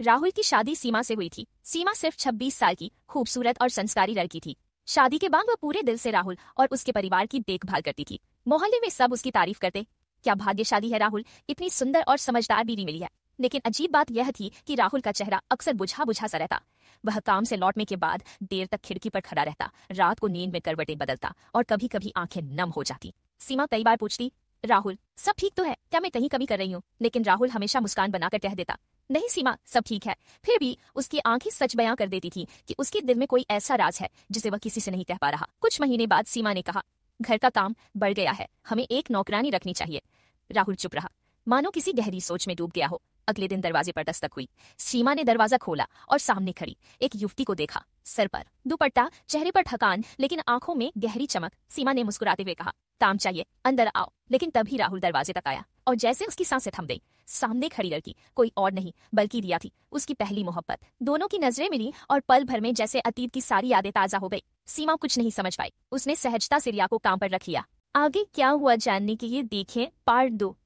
राहुल की शादी सीमा से हुई थी। सीमा सिर्फ 26 साल की खूबसूरत और संस्कारी लड़की थी। शादी के बाद वह पूरे दिल से राहुल और उसके परिवार की देखभाल करती थी। मोहल्ले में सब उसकी तारीफ करते। क्या भाग्यशाली है राहुल, इतनी सुंदर और समझदार बीवी मिली है। लेकिन अजीब बात यह थी कि राहुल का चेहरा अक्सर बुझा बुझा सा रहता। वह काम से लौटने के बाद देर तक खिड़की पर खड़ा रहता, रात को नींद में करवटें बदलता और कभी कभी आंखें नम हो जाती। सीमा कई बार पूछती, राहुल सब ठीक तो है, क्या मैं कहीं कमी कर रही हूँ? लेकिन राहुल हमेशा मुस्कान बनाकर कह देता, नहीं सीमा, सब ठीक है। फिर भी उसकी आंखें सच बयां कर देती थी कि उसके दिल में कोई ऐसा राज है जिसे वह किसी से नहीं कह पा रहा। कुछ महीने बाद सीमा ने कहा, घर का काम बढ़ गया है, हमें एक नौकरानी रखनी चाहिए। राहुल चुप रहा, मानो किसी गहरी सोच में डूब गया हो। अगले दिन दरवाजे पर दस्तक हुई। सीमा ने दरवाजा खोला और सामने खड़ी एक युवती को देखा। सर पर दुपट्टा, चेहरे पर थकान, लेकिन आंखों में गहरी चमक। सीमा ने मुस्कुराते हुए कहा, काम चाहिए, अंदर आओ। लेकिन तभी राहुल दरवाजे तक आया और जैसे उसकी सांसें थम गई। सामने खड़ी लड़की कोई और नहीं बल्कि रिया थी, उसकी पहली मोहब्बत। दोनों की नजरें मिली और पल भर में जैसे अतीत की सारी यादें ताजा हो गई। सीमा कुछ नहीं समझ पाई। उसने सहजता से रिया को काम पर रख लिया। आगे क्या हुआ जानने के लिए देखें पार्ट 2।